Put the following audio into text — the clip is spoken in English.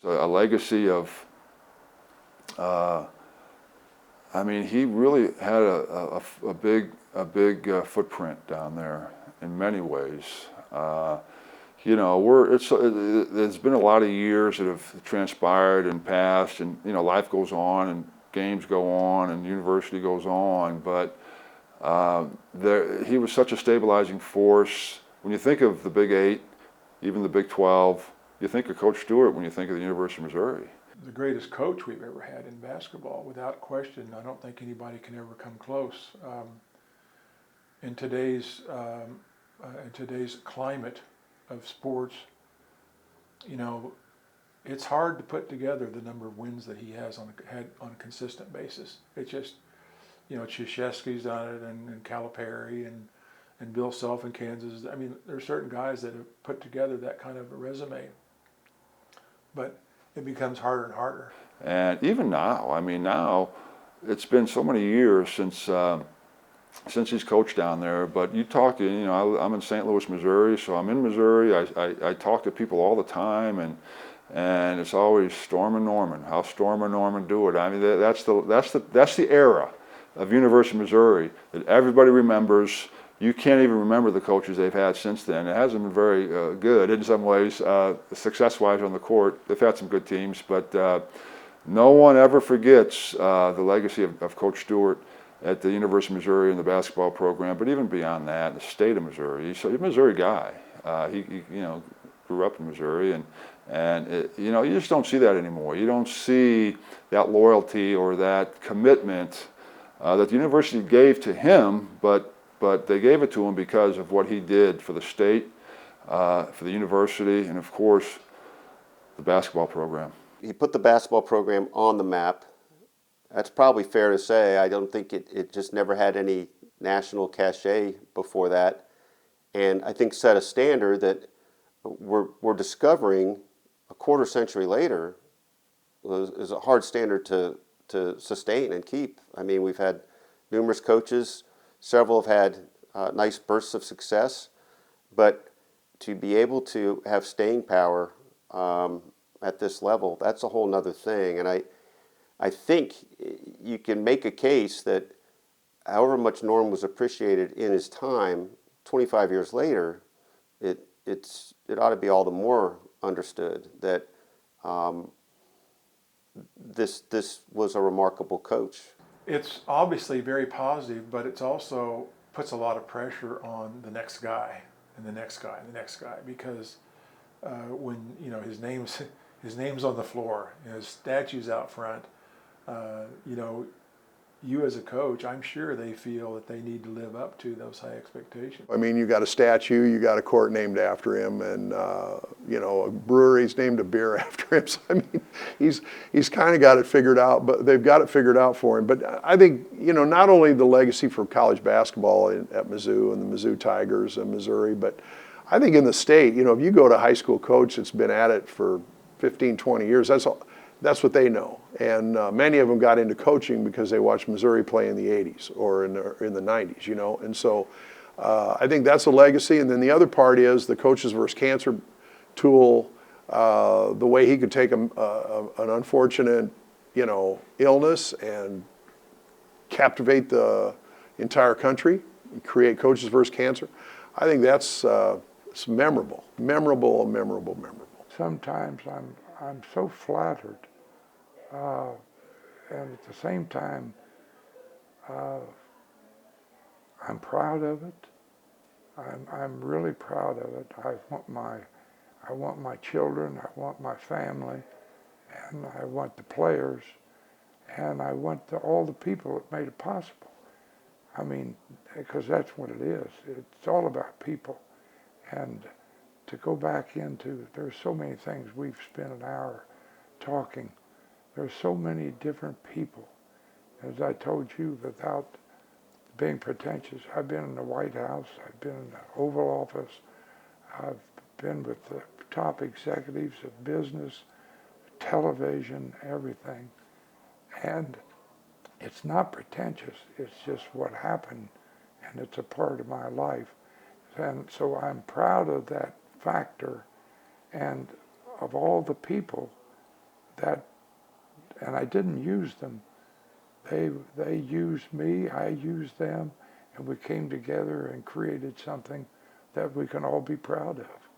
A legacy of, I mean, he really had a big footprint down there in many ways. You know, there's been a lot of years that have transpired and passed, and you know, life goes on, and games go on, and university goes on. But he was such a stabilizing force. When you think of the Big Eight, even the Big 12, you think of Coach Stewart when you think of the University of Missouri. The greatest coach we've ever had in basketball, without question. I don't think anybody can ever come close. In today's climate of sports, you know, it's hard to put together the number of wins that he has had on a consistent basis. It's just, you know, Krzyzewski's done it, and Calipari, and Bill Self in Kansas. I mean, there are certain guys that have put together that kind of a resume, but it becomes harder and harder. And even now, I mean, now it's been so many years since he's coached down there. But you talk, you know, I'm in St. Louis, Missouri, so I'm in Missouri. I talk to people all the time, and it's always Storm and Norman. How Storm and Norman do it. I mean, that's the era of University of Missouri that everybody remembers. You can't even remember the coaches they've had since then. It hasn't been very good in some ways, success-wise on the court. They've had some good teams, but no one ever forgets the legacy of Coach Stewart at the University of Missouri in the basketball program, but even beyond that, the state of Missouri. He's a Missouri guy. He you know, grew up in Missouri, and you know, you just don't see that anymore. You don't see that loyalty or that commitment that the university gave to him, but they gave it to him because of what he did for the state, for the university, and of course, the basketball program. He put the basketball program on the map. That's probably fair to say. I don't think it just never had any national cachet before that. And I think set a standard that we're discovering a quarter century later is a hard standard to sustain and keep. I mean, we've had numerous coaches. Several have had nice bursts of success, but to be able to have staying power at this level, that's a whole nother thing. And I think you can make a case that however much Norm was appreciated in his time, 25 years later, it ought to be all the more understood that this was a remarkable coach. It's obviously very positive, but it's also puts a lot of pressure on the next guy and the next guy and the next guy, because when you know his name's on the floor, you know, his statue's out front. You know, you as a coach, I'm sure they feel that they need to live up to those high expectations. I mean, you got a statue, you got a court named after him, and you know, a brewery's named a beer after him. So I mean, he's kind of got it figured out, but they've got it figured out for him. But I think, you know, not only the legacy for college basketball at Mizzou and the Mizzou Tigers in Missouri, but I think in the state, you know, if you go to a high school coach that's been at it for 15, 20 years, that's what they know. And many of them got into coaching because they watched Missouri play in the 80s or in the 90s, you know. And so I think that's a legacy. And then the other part is the Coaches vs. Cancer tool, the way he could take an unfortunate, you know, illness and captivate the entire country, create Coaches vs. Cancer. I think that's it's memorable. Sometimes I'm so flattered. And at the same time, I'm proud of it. I'm really proud of it. I want my children, I want my family, and I want the players, and I want all the people that made it possible. I mean, because that's what it is. It's all about people. And to go back into, there's so many things. We've spent an hour talking. There's so many different people. As I told you, without being pretentious, I've been in the White House, I've been in the Oval Office, I've been with the top executives of business, television, everything. And it's not pretentious, it's just what happened, and it's a part of my life. And so I'm proud of that factor and of all the people that, and I didn't use them. They used me, I used them, and we came together and created something that we can all be proud of.